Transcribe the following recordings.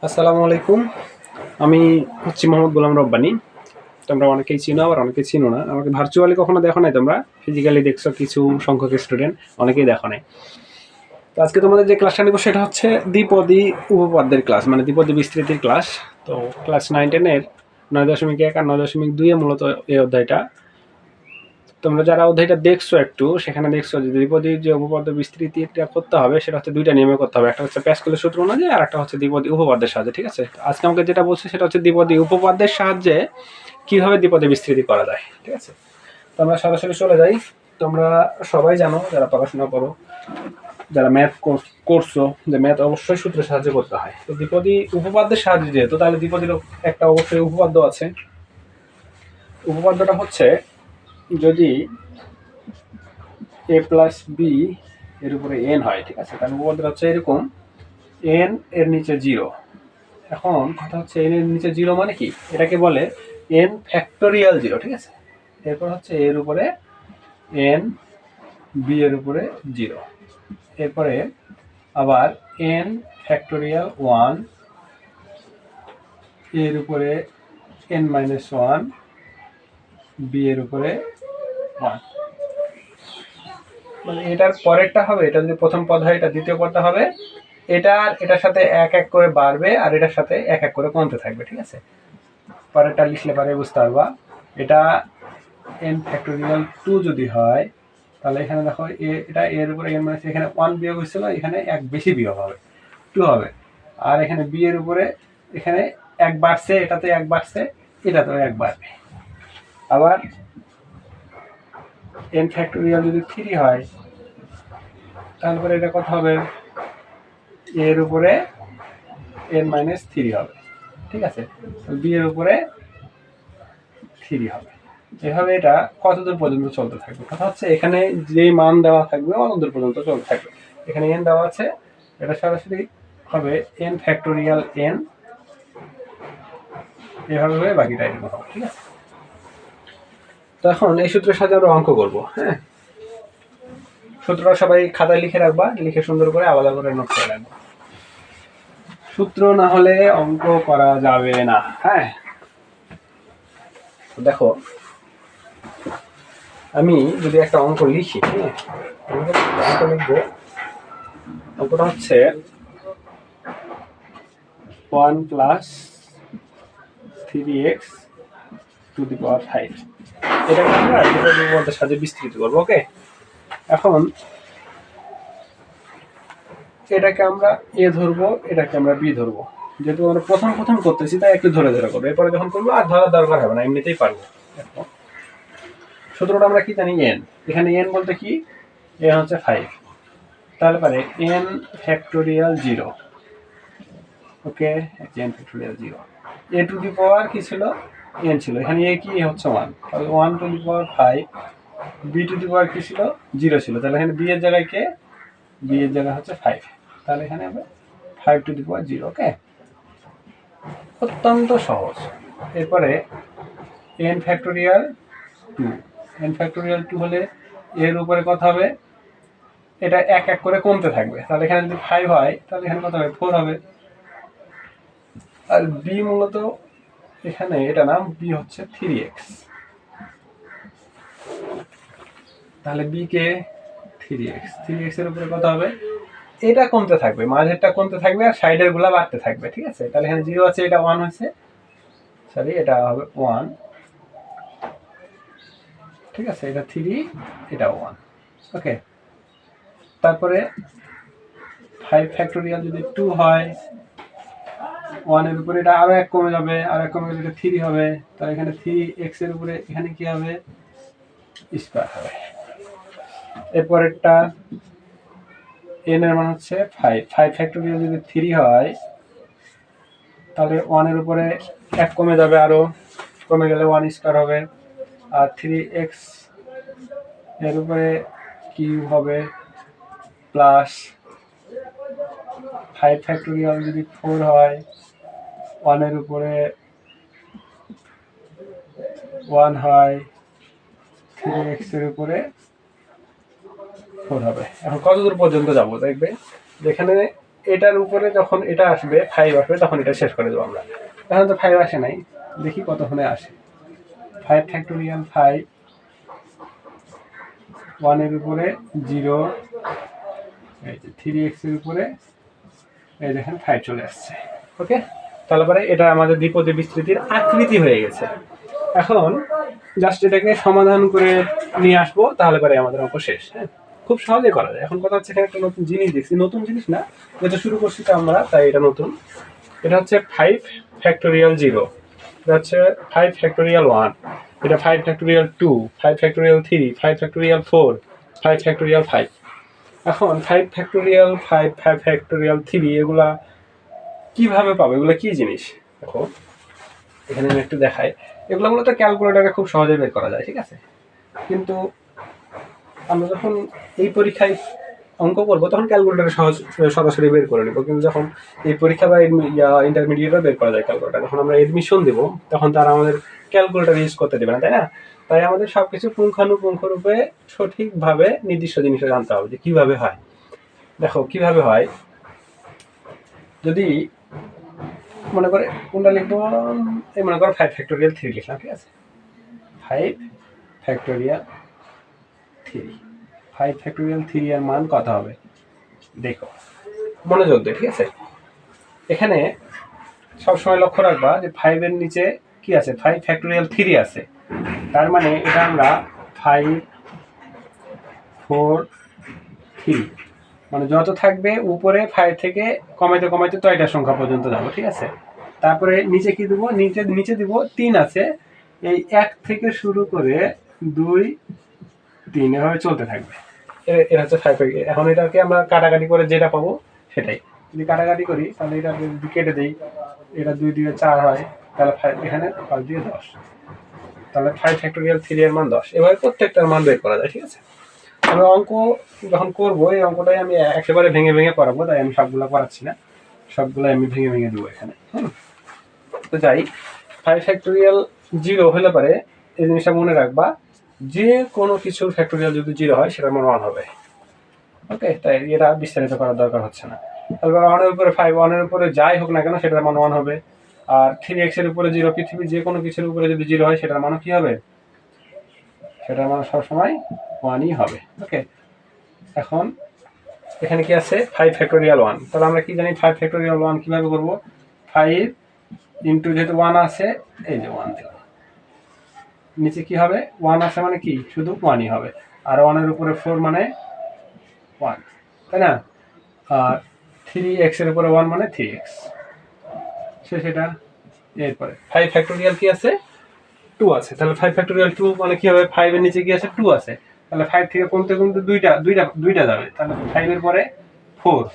আসসালামু আলাইকুম। আমি হচ্ছি মোহাম্মদ গোলাম রব্বানী। তোমরা অনেকেই চিনো, আবার অনেকেই চিনো না। আমাকে ভার্চুয়ালি কখনো দেখো নাই, তোমরা ফিজিক্যালি দেখছো কিছু সংখ্যক স্টুডেন্ট, অনেকেই দেখো নাই। তো আজকে তোমাদের যে ক্লাসটা নেব সেটা হচ্ছে দ্বিপদী উপপাদ্যের ক্লাস, মানে দ্বিপদী বিস্তৃতির ক্লাস। তো ক্লাস 9-10-এর 9.1 আর 9.2 মূলত এই অধ্যায়টা। তোমরা যারা অধ্যায়টা দেখছো একটু, সেখানে দেখছো যে দ্বিপদী যে উপপাদ্য বিস্তৃতিটা করতে হবে সেটা হচ্ছে দুইটা নিয়মে করতে হবে। একটা হচ্ছে প্যাসকেলের সূত্র অনুযায়ী, আর একটা হচ্ছে দ্বিপদী উপপাদ্যের সাহায্যে। ঠিক আছে, আজকে আমাকে যেটা বলছে সেটা হচ্ছে দ্বিপদী উপপাদ্যের সাহায্যে কিভাবে দ্বিপদী বিস্তৃতি করা যায়। ঠিক আছে, তো আমরা সরাসরি চলে যাই। তোমরা সবাই জানো, যারা পড়াশোনা করো, যারা ম্যাথ করছো, যে ম্যাথ অবশ্যই সূত্রের সাহায্যে করতে হয়। তো দ্বিপদী উপপাদ্যের সাহায্যে যেহেতু, তাহলে দ্বিপদীর একটা অবশ্যই উপপাদ্য আছে। উপপাদ্যটা হচ্ছে, যদি এ প্লাস বি এর উপরে এন হয়, ঠিক আছে, তাহলে উপপাদ্যটা হচ্ছে এরকম: এন এর নিচে 0। এখন কথা হচ্ছে এন এর নিচে 0 মানে কি, এটাকে বলে এন ফ্যাক্টোরিয়াল 0। ঠিক আছে, এরপর হচ্ছে এর উপরে এন, বি এর উপরে 0, এরপরে আবার এন ফ্যাক্টোরিয়াল 1, এর উপরে এন মাইনাস 1, বি এর উপরে 1। মানে এটার পরেরটা হবে, এটা যদি প্রথম পদ হয় এটা দ্বিতীয় পদটা হবে, এটার সাথে এক এক করে বাড়বে আর এটার সাথে এক এক করে কমতে থাকবে। ঠিক আছে, পরেরটা লিখলে পারে বুঝতে পারবা। এটা এন ফ্যাক্টোরিয়াল 2 যদি হয়, তাহলে এখানে দেখো এটা এর উপরে এন মাইনাস, এখানে 1 বিয়োগ হয়েছিল, এখানে এক বেশি বিয়োগ হবে, 2 হবে। আর এখানে বি এর উপরে এখানে এক বাড়ছে, এটাতে এক বাড়ছে, এটাতেও এক বাড়বে। আবার এন ফ্যাক্টোরিয়াল যদি 3 হয়, তারপরে এটা কত হবে, এর উপরে এন মাইনাস 3 হবে। ঠিক আছে, বি এর উপরে 3 হবে। এভাবে এটা কতদূর পর্যন্ত চলতে থাকবে, কথা হচ্ছে এখানে যে মান দেওয়া থাকবে অতদূর পর্যন্ত চলতে থাকবে। এখানে এন দেওয়া আছে, এটা সরাসরি হবে এন ফ্যাক্টোরিয়াল এন, এভাবে হয়ে বাকিটা এরকম হবে। ঠিক আছে, তো এখন এই সূত্রের সাথে আমরা অঙ্ক করবো। হ্যাঁ, সূত্রটা সবাই খাতায় লিখে রাখবা, লিখে সুন্দর করে আলাদা করে নোট করে রাখবা। সূত্র না হলে অঙ্ক করা যাবে না। হ্যাঁ, দেখো আমি যদি একটা অঙ্ক লিখি, হ্যাঁ, অঙ্ক লিখবো। অঙ্কটা হচ্ছে 1 plus 3x two the power 5। এটাকে আমরা উপপাদ্যের সাহায্যে বিস্তৃত করবো। ওকে, এখন এটাকে আমরা এ ধরবো, এটাকে আমরা বি ধরবো। যেহেতু আমরা প্রথম প্রথম করতেছি তাই একটু ধরে ধরে করবো, এরপরে যখন করবো আর ধরার দরকার হবে না, এমনিতেই পারবো। সূত্রটা আমরা কি জানি, এন। এখানে এন বলতে কি, এন হচ্ছে 5, তাহলে পারে N factorial 0। Okay, N factorial 0, A to the power কি ছিল, এন ছিল, এখানে এ কি হচ্ছে 1, তাহলে 1 to the power 5, B to the power কি ছিল, 0 ছিল, তাহলে এখানে বি এর জায়গায় কে, বি এর জায়গায় হচ্ছে 5, তাহলে এখানে হবে 5 টু দি পাওয়ার 0। ওকে, অত্যন্ত সহজ। এরপরে এন ফ্যাক্টোরিয়াল 2, এন ফ্যাক্টোরিয়াল 2 হলে এর উপরে কত হবে, এটা এক এক করে কমতে থাকবে, তাহলে এখানে যদি 5 হয় তাহলে এখানে কত হবে, 4 হবে। আর বি মূলত এখানে এটা নাম, বি হচ্ছে 3x, তাহলে বি কে 3x, 3x এর উপরে কত হবে, এটা কমতে থাকবে, মাঝেরটা কমতে থাকবে আর সাইডের গুলা বাড়তে থাকবে। ঠিক আছে, তাহলে এখানে 0 আছে, এটা 1 হয়েছে, সরি এটা হবে 1। ঠিক আছে, এটা 3, এটা 1। ওকে, তারপরে 5 ফ্যাক্টোরিয়াল যদি 2 হয়, 1 এর উপরে এটা আরো এক কমে যাবে, আর এক কমে গেলে এটা 3 হবে, তাহলে এখানে 3x এর উপরে এখানে কি হবে, স্কয়ার হবে। এরপরেরটা n এর মান হচ্ছে 5, 5 ফ্যাক্টোরিয়াল যদি 3 হয়, তাহলে 1 এর উপরে এক কমে যাবে, আরো কমে গেলে 1 স্কয়ার হবে, আর 3x এর উপরে কিউব হবে, প্লাস 5 ফ্যাক্টোরিয়াল যদি 4 হয়, 1 এর উপরে 1 হয়, 3x এর উপরে 4 হবে। এখন কত দূর পর্যন্ত যাব দেখবে, যেখানে এটার উপরে যখন এটা আসবে 5 আসবে তখন এটা শেষ করে দেবো আমরা। এখন তো 5 আসে নাই, দেখি কতক্ষণে আসে। 5 ফ্যাক্টোরিয়াল 5, 1 এর উপরে 0, এই যে 3x এর উপরে এই দেখেন 5 চলে আসছে। ওকে, তাহলে পরে এটা আমাদের দ্বিপদী বিস্তৃতির আকৃতি হয়ে গেছে। এখন জাস্ট এটাকে সমাধান করে নিয়ে আসবো, তাহলে পরে আমাদের অঙ্ক শেষ। হ্যাঁ, খুব সহজে করা যায়। এখন কথা হচ্ছে এখানে একটা নতুন জিনিস দেখছি, নতুন জিনিস না, যেটা শুরু করছি তো আমরা, তাই এটা নতুন। এটা হচ্ছে 5 ফ্যাক্টোরিয়াল 0, এটা হচ্ছে 5 ফ্যাক্টোরিয়াল 1, এটা 5 ফ্যাক্টোরিয়াল 2, 5 ফ্যাক্টোরিয়াল 3, 5 ফ্যাক্টোরিয়াল 4, 5 ফ্যাক্টোরিয়াল 5। এখন 5 ফ্যাক্টোরিয়াল 5, 5 ফ্যাক্টোরিয়াল 3 এগুলা কিভাবে পাবো, এগুলো কি জিনিস? দেখো এখানে আমি একটু দেখাই। এগুলো মূলত ক্যালকুলেটরে খুব সহজে বের করা যায়, ঠিক আছে? কিন্তু আমরা যখন এই পরীক্ষায় অঙ্ক করবো তখন ক্যালকুলেটরে সরাসরি বের করে নেবো, কিন্তু যখন এই পরীক্ষা বা ইন্টারমিডিয়েটও বের করা যায় ক্যালকুলেটর, যখন আমরা এডমিশন দেবো তখন তারা আমাদের ক্যালকুলেটর ইউজ করতে দেবে না, তাই না? তাই আমাদের সবকিছু পুঙ্খানুপুঙ্খরূপে সঠিকভাবে নির্দিষ্ট জিনিসটা জানতে হবে যে কিভাবে হয়। দেখো কিভাবে হয়, যদি মনে করে কোনটা লিখবো, এই মনে করো 5 ফ্যাক্টোরিয়াল 3 লিখলাম, ঠিক আছে? 5 ফ্যাক্টোরিয়াল 3, 5 ফ্যাক্টোরিয়াল 3 এর মান কত হবে দেখো, মনোযোগ দিয়ে, ঠিক আছে? এখানে সবসময় লক্ষ্য রাখবা যে 5 এর নিচে কি আছে, 5 ফ্যাক্টোরিয়াল 3 আছে, তার মানে এটা আমরা 5 4 3 মানে যত থাকবে উপরে 5 থেকে কমাইতে কমাইতে তো এটা সংখ্যা পর্যন্ত যাবো, ঠিক আছে? তারপরে নিচে কি দেবো, নিচে দিব 3 আছে, এই 1 থেকে শুরু করে 2 3 এভাবে চলতে থাকবে। এটা হচ্ছে 5। এখন এটাকে আমরা কাটাকাটি করে যেটা পাবো সেটাই, যদি কাটাকাটি করি তাহলে এটা যদি কেটে দিই, এটা 2 দিয়ে 4 হয়, তাহলে 5 এখানে 5 দিয়ে 10, তাহলে 5 ফ্যাক্টোরিয়াল 3 এর মান 10। এভাবে প্রত্যেকটার মান বের করা যায়, ঠিক আছে? আমি অঙ্ক যখন করবো এই অঙ্কটাই আমি একেবারে ভেঙে ভেঙে করাবো, তাই আমি সবগুলো করাচ্ছি না, সবগুলো আমি ভেঙে ভেঙে দেবো এখানে। তো যাই, 5 ফ্যাক্টোরিয়াল 0 হলে পারে এই জিনিসটা মনে রাখবা, যে কোনো কিছুর ফ্যাক্টোরিয়াল যদি 0 হয় সেটার মান 1 হবে। ওকে, তাই এটা বিস্তারিত করার দরকার হচ্ছে না। তারপর 1 এর উপরে 5, 1 এর উপরে যাই হোক না কেন সেটার মান 1 হবে। আর 3x এর উপরে 0, পৃথিবীর যে কোনো কিছুর উপরে যদি 0 হয় সেটার মানও কি হবে, সেটার মান সবসময় 1ই হবে। ওকে, এখন এখানে কি আছে 5 ফ্যাক্টোরিয়াল 1, তাহলে আমরা কি জানি 5 ফ্যাক্টোরিয়াল 1 কিভাবে করবো, 5 ইন্টু যেহেতু 1 আছে এই যে 1 দিলাম, নিচে কি হবে 1 আছে মানে কি শুধু 1ই হবে, আর 1 এর উপরে 4 মানে 1, তাই না? আর 3x এর উপরে 1 মানে 3x, সেটা। এরপরে 5 ফ্যাক্টোরিয়াল কি আছে 2 আছে, তাহলে 5 ফ্যাক্টোরিয়াল 2 মানে কি হবে, 5 এর নিচে কি আছে 2 আছে, তাহলে 5 থেকে কমতে কমতে দুইটা যাবে, তাহলে 5 এর পরে 4,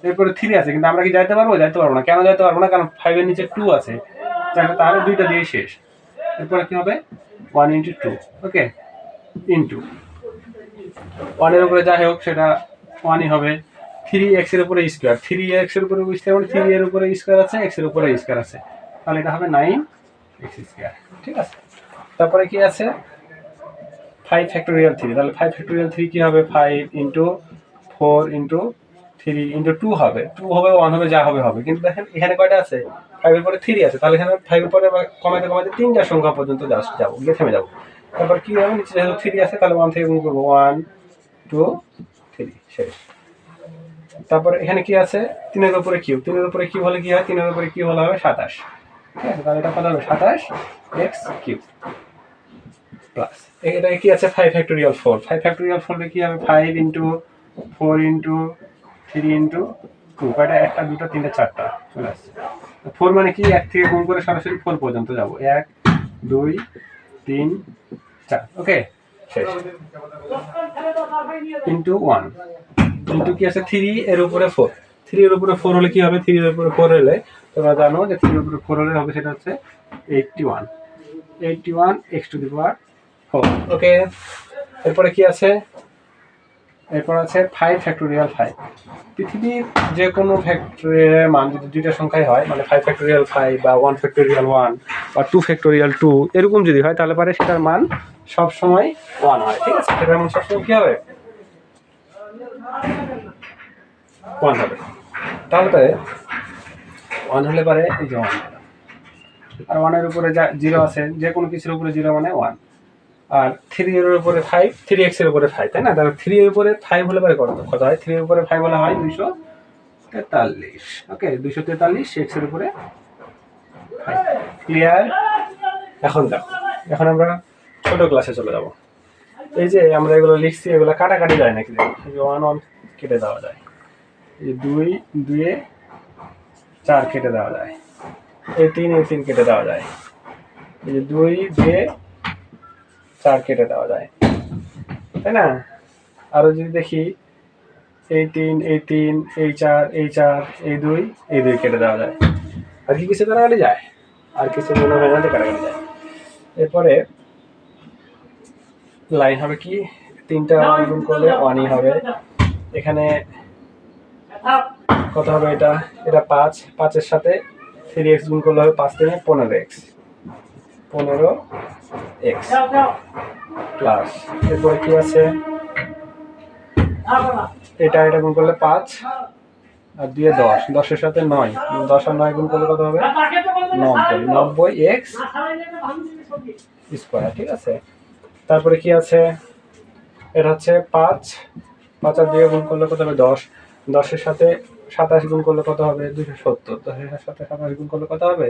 এরপরে 3 আছে, কিন্তু আমরা কি যাইতে পারবো না। কেন যাইতে পারবো না, কারণ 5 এর নিচে 2 আছে, তাহলে দুইটা দিয়ে শেষ। এরপরে কি হবে 1 ইন্টু 2, ওকে, ইন্টু 1 এর উপরে যাই হোক সেটা 1ই হবে, 3x এর উপরে স্কোয়ার, 3x এর উপরে স্কোয়ার মানে 3 এর উপরে স্কোয়ার আছে, x এর উপরে স্কোয়ার আছে, তাহলে এটা হবে 9x স্কোয়ার, ঠিক আছে? তারপরে কি আছে 5 ফ্যাক্টোরিয়াল 3, তাহলে 5 ফ্যাক্টোরিয়াল 3 কি হবে, 5 ইন্টু 4 ইন্টু 3 ইন্টু 2 হবে, 2 হবে 1 হবে, যা হবে হবে, কিন্তু দেখেন এখানে কয়টা আছে 5 এর পরে 3 আছে, তাহলে এখানে 5 এর পরে কমাইতে কমাইতে 3টা সংখ্যা পর্যন্ত যাবো, গিয়ে থেমে যাবো। তারপর কি হবে, নিচে যেহেতু 3 আছে তাহলে 1 থেকে গুণ করবো, 1 2 3 শেষ। তারপরে এখানে কি আছে 3 এর উপরে কিউব, 3 এর উপরে কিউব হলে কি হয়, 3 এর উপরে কিউব হলে হবে 27, ঠিক আছে? তাহলে এটা কত হবে 27x কিউব প্লাস এটা কি আছে 5 ফ্যাক্টোরিয়াল 4, 5 ফ্যাক্টোরিয়াল 4 কি হবে 5 ইন্টু 4 ইন্টু 3 ইন্টু 2, কয়টা, একটা দুটো তিনটা চারটা চলে আসছে। 4 মানে কি 1 থেকে গুণ করে সরাসরি 4 পর্যন্ত যাবো, 1 2 3 4, ওকে শেষ। ইন্টু 1 ইন্টু কি আছে 3 এর উপরে 4, 3 এর উপরে 4 হলে কি হবে, 3 এর উপরে 4 হলে তোমরা জানো যে 3 এর উপরে 4 হলে হবে সেটা হচ্ছে 81 x টু দি পাওয়ার 4, ওকে। এরপরে কি আছে, এরপর আছে 5 ফ্যাক্টোরিয়াল 5, পৃথিবীর যে কোনো ফ্যাক্টোরিয়ালের মান যদি দুইটা সংখ্যায় হয়, মানে 5 ফ্যাক্টোরিয়াল 5 বা 1 ফ্যাক্টোরিয়াল 1 বা 2 ফ্যাক্টোরিয়াল 2 এরকম যদি হয় তাহলে পরে সেটার মান সবসময় 1 হয়, ঠিক আছে? সেটার মান সবসময় কি হবে 1 হবে। তাহলে পরে 1 হলে পারে এই যে 1, আর 1-এর উপরে যা 0 আছে, যে কোনো কিছুর উপরে 0 মানে 1, আর 3 এর উপরে 5, 3x এর উপরে 5, তাই না? তাহলে 3 এর উপরে 5 হলে পারে কত হয়? 3 এর উপরে 5 হলে হয় 243। ওকে, 243 x এর উপরে 5। ক্লিয়ার? এখন দেখো, এখন আমরা ছোট ক্লাসে চলে যাব। এই যে আমরা এগুলো লিখছি, এগুলো কাটাকাটি যায় নাকি? এই যে 1 1 কেটে দেওয়া যায়, এই 2 2 4 কেটে দেওয়া যায়, এই 3 কেটে দেওয়া যায়, এই যে 2 2 4 কেটে দেওয়া যায়, তাই না? আরো যদি দেখি, এই 3 এই 4 এই 4 এই 2 কেটে দেওয়া যায়। আর কি কিছু কাটাকাটি যায়? আর কিছু মনে হয় না যে কাটাকাটি যায়। এরপরে লাইন হবে কি, 3টা 1 গুণ করলে 1ই হবে। এখানে কত হবে? এটা 5, 5-এর সাথে 3x গুণ করলে হবে 5 3 15x, 15x প্লাস, এরপরে কি আছে, এটা গুণ করলে 5 আর 2 10, 10-এর সাথে 9, 10 আর 9 গুণ করলে কত হবে? 90x square. ঠিক আছে, তারপরে কি আছে, এটা হচ্ছে 5 আর 2 গুণ করলে কত হবে? 10, 10-এর সাথে 27 গুণ করলে কত হবে? 270, 10-এর সাথে 27 গুণ করলে কত হবে?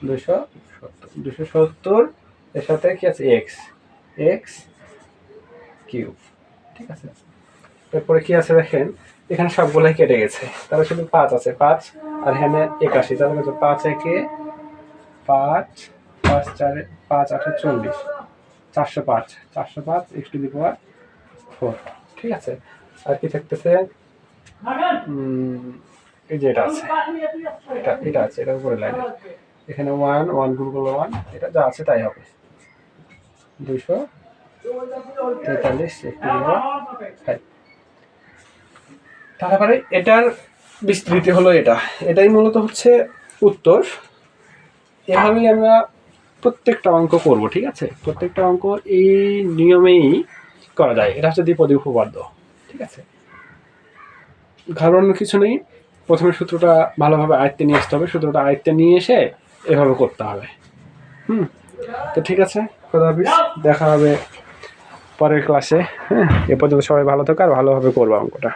270 এর সাথে কি আছে? x cube. ঠিক আছে, এরপরে কি আছে দেখেন, এখানে সবগুলাই কেটে গেছে, তাহলে শুধু 5 আছে, 5 আর এখানে 81, তাহলে কত? 5 একে 5, 5 4 5 8 40, 405 x টু দি পাওয়ার 4। ঠিক আছে, আর কি থাকতেছে? এই যে এটা আছে, এটা আছে, এটা উপরে লাইনে, এখানে 1 গুণ করলে 1, এটা যা আছে তাই হবে, 243 x টু দি পাওয়ার 5। তারপরে এটার বিস্তৃতি হলো এটাই মূলত হচ্ছে উত্তর। এভাবেই আমরা প্রত্যেকটা অঙ্ক করব। ঠিক আছে, প্রত্যেকটা অঙ্ক এই নিয়মেই করা যায়। এটা হচ্ছে দ্বিপদী উপপাদ্য। ঠিক আছে, ঘাবড়ানোর কিছু নেই। প্রথমে সূত্রটা ভালোভাবে আয়ত্তে নিয়ে আসতে হবে, সূত্রটা আয়ত্তে নিয়ে এসে এভাবে করতে হবে। তো ঠিক আছে, খোদা হাফেজ, দেখা হবে পরের ক্লাসে। হ্যাঁ, এ পর্যন্ত সবাই ভালো থাকো আর ভালোভাবে করবো অঙ্কটা।